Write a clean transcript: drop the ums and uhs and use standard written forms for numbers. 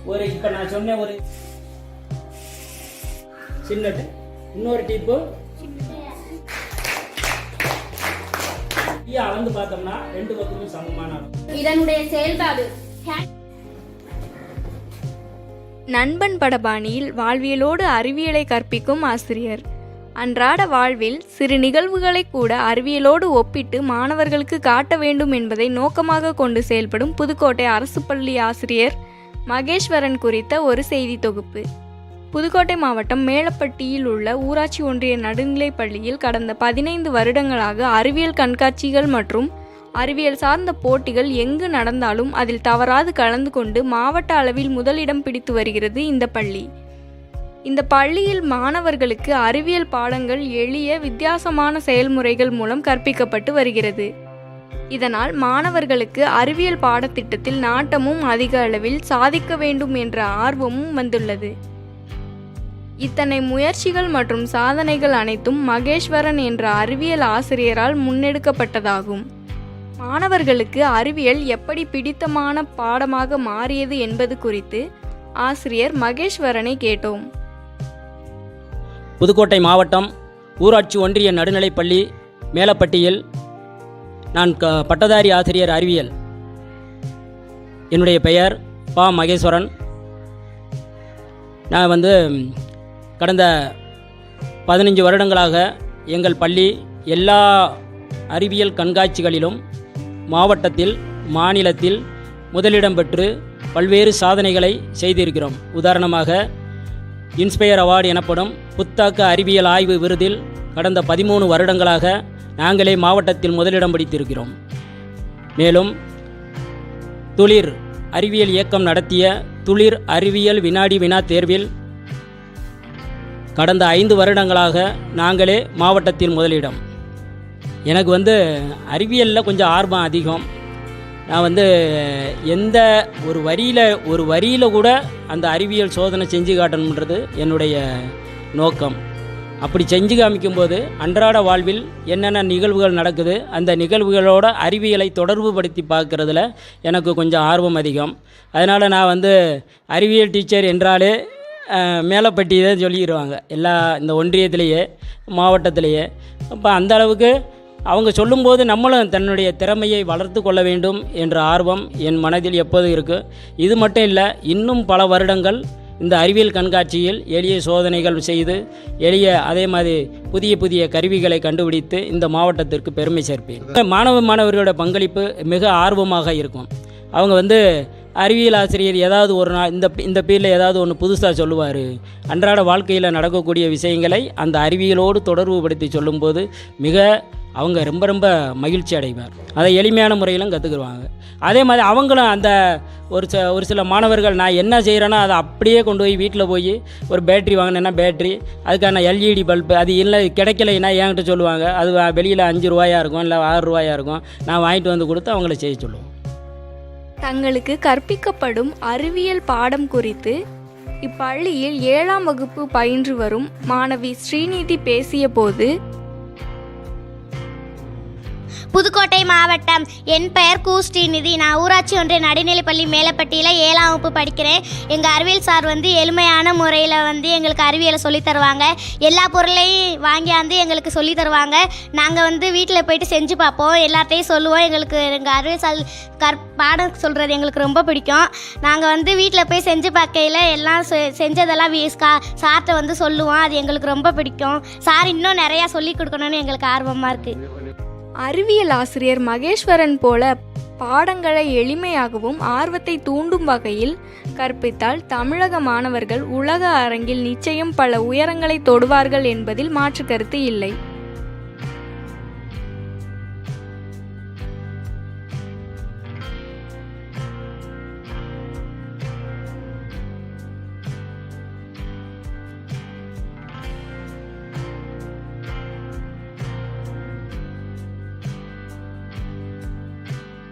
ஒரு இப்போ நான் சொன்ன ஒரு சின்னது, இன்னொரு டிப்பு அளந்து பார்த்தோம்னா ரெண்டு பக்கமும் சமமான இதனுடைய செயல்பாடு நண்பன் படபாணியில் வாழ்வியலோடு அறிவியலை கற்பிக்கும் ஆசிரியர். அன்றாட வாழ்வில் சிறு நிகழ்வுகளை கூட அறிவியலோடு ஒப்பிட்டு மாணவர்களுக்கு காட்ட வேண்டும் என்பதை நோக்கமாக கொண்டு செயல்படும் புதுக்கோட்டை அரசு பள்ளி ஆசிரியர் மகேஸ்வரன் குறித்த ஒரு செய்தி தொகுப்பு. புதுக்கோட்டை மாவட்டம் மேலப்பட்டியில் உள்ள ஊராட்சி ஒன்றிய நடுநிலைப் பள்ளியில் கடந்த 15 வருடங்களாக அறிவியல் கண்காட்சிகள் மற்றும் அறிவியல் சார்ந்த போட்டிகள் எங்கு நடந்தாலும் அதில் தவறாது கலந்து கொண்டு மாவட்ட அளவில் முதலிடம் பிடித்து வருகிறது இந்த பள்ளி. இந்த பள்ளியில் மாணவர்களுக்கு அறிவியல் பாடங்கள் எளிய வித்தியாசமான செயல்முறைகள் மூலம் கற்பிக்கப்பட்டு வருகிறது. இதனால் மாணவர்களுக்கு அறிவியல் பாடத்திட்டத்தில் நாட்டமும் அதிக அளவில் சாதிக்க வேண்டும் என்ற ஆர்வமும் வந்துள்ளது. இத்தனை முயற்சிகள் மற்றும் சாதனைகள் அனைத்தும் மகேஸ்வரன் என்ற அறிவியல் ஆசிரியரால் முன்னெடுக்கப்பட்டதாகும். மாணவர்களுக்கு அறிவியல் எப்படி பிடித்தமான பாடமாக மாறியது என்பது குறித்து ஆசிரியர் மகேஸ்வரனை கேட்டோம். புதுக்கோட்டை மாவட்டம் ஊராட்சி ஒன்றிய நடுநிலைப்பள்ளி மேலப்பட்டியில் நான் பட்டதாரி ஆசிரியர் அறிவியல். என்னுடைய பெயர் பா மகேஸ்வரன். நான் கடந்த 15 வருடங்களாக எங்கள் பள்ளி எல்லா அறிவியல் கண்காட்சிகளிலும் மாவட்டத்தில் மாநிலத்தில் முதலிடம் பெற்று பல்வேறு சாதனைகளை செய்திருக்கிறோம். உதாரணமாக இன்ஸ்பயர் அவார்டு எனப்படும் புத்தாக்க அறிவியல் ஆய்வு விருதில் கடந்த 13 வருடங்களாக நாங்களே மாவட்டத்தில் முதலிடம் பிடித்திருக்கிறோம். மேலும் துளிர் அறிவியல் இயக்கம் நடத்திய துளிர் அறிவியல் வினாடி வினா தேர்வில் கடந்த 5 வருடங்களாக நாங்களே மாவட்டத்தில் முதலிடம். எனக்கு அறிவியலில் கொஞ்சம் ஆர்வம் அதிகம். நான் எந்த ஒரு வரியில் கூட அந்த அறிவியல் சோதனை செஞ்சு காட்டணுன்றது என்னுடைய நோக்கம். அப்படி செஞ்சு காமிக்கும்போது அன்றாட வாழ்வில் என்னென்ன நிகழ்வுகள் நடக்குது, அந்த நிகழ்வுகளோட அறிவியலை தொடர்பு படுத்தி பார்க்குறதுல எனக்கு கொஞ்சம் ஆர்வம் அதிகம். அதனால் நான் அறிவியல் டீச்சர் என்றாலே மேலப்பட்டி தான் சொல்லிடுவாங்க எல்லா இந்த ஒன்றியத்திலேயே மாவட்டத்திலேயே. அப்போ அந்த அளவுக்கு அவங்க சொல்லும்போது நம்மளும் தன்னுடைய திறமையை வளர்த்து கொள்ள வேண்டும் என்ற ஆர்வம் என் மனதில் எப்போதும் இருக்குது. இது மட்டும் இல்லை, இன்னும் பல வருடங்கள் இந்த அறிவியல் கண்காட்சியில் எளிய சோதனைகள் செய்து அதே மாதிரி புதிய புதிய கருவிகளை கண்டுபிடித்து இந்த மாவட்டத்திற்கு பெருமை சேர்ப்பேன். மாணவர்களோட பங்களிப்பு மிக ஆர்வமாக இருக்கும். அவங்க அறிவியல் ஆசிரியர் ஏதாவது ஒரு நாள் இந்த பீரியடில் ஏதாவது ஒன்று புதுசாக சொல்லுவார். அன்றாட வாழ்க்கையில் நடக்கக்கூடிய விஷயங்களை அந்த அறிவியலோடு தொடர்பு படுத்தி சொல்லும்போது அவங்க ரொம்ப ரொம்ப மகிழ்ச்சி அடைவார். அதை எளிமையான முறையிலும் கற்றுக்குருவாங்க. அதே மாதிரி அவங்களும் அந்த ஒரு சில மாணவர்கள் நான் என்ன செய்கிறேன்னா அதை அப்படியே கொண்டு போய் வீட்டில் போய் ஒரு பேட்ரி வாங்கினேன்னா பேட்ரி, அதுக்கான எல்இடி பல்பு அது இல்லை கிடைக்கலைன்னா என்கிட்ட சொல்லுவாங்க. அது வெளியில் 5 ரூபாயா இருக்கும், இல்லை 6 ரூபாயா இருக்கும். நான் வாங்கிட்டு கொடுத்து அவங்கள செய்ய சொல்லுவோம். தங்களுக்கு கற்பிக்கப்படும் அறிவியல் பாடம் குறித்து இப்பள்ளியில் 7ஆம் வகுப்பு பயின்று வரும் மாணவி ஸ்ரீநிதி பேசிய போது, புதுக்கோட்டை மாவட்டம். என் பெயர் கு ஸ்ரீநிதி. நான் ஊராட்சி ஒன்றிய நடுநிலைப்பள்ளி மேலப்பட்டியில் 7ஆம் வகுப்பு படிக்கிறேன். எங்கள் அறிவியல் சார் எளிமையான முறையில் எங்களுக்கு அறிவியலை சொல்லித் தருவாங்க. எல்லா பொருளையும் வாங்கியாந்து எங்களுக்கு சொல்லித் தருவாங்க. நாங்கள் வீட்டில் போயிட்டு செஞ்சு பார்ப்போம், எல்லாத்தையும் சொல்லுவோம். எங்கள் அறிவியல் சார் பாடம் சொல்கிறது எங்களுக்கு ரொம்ப பிடிக்கும். நாங்கள் வீட்டில் போய் செஞ்சு பார்க்கையில் எல்லாம் செஞ்சதெல்லாம் சார்கிட்ட சொல்லுவோம். அது எங்களுக்கு ரொம்ப பிடிக்கும். சார் இன்னும் நிறையா சொல்லிக் கொடுக்கணும்னு எங்களுக்கு ஆர்வமாக இருக்குது. அறிவியல் ஆசிரியர் மகேஸ்வரன் போல பாடங்களை எளிமையாகவும் ஆர்வத்தை தூண்டும் வகையில் கற்பித்தால் தமிழக மாணவர்கள் உலக அரங்கில் நிச்சயம் பல உயரங்களை தொடுவார்கள் என்பதில் மாற்று கருத்து இல்லை.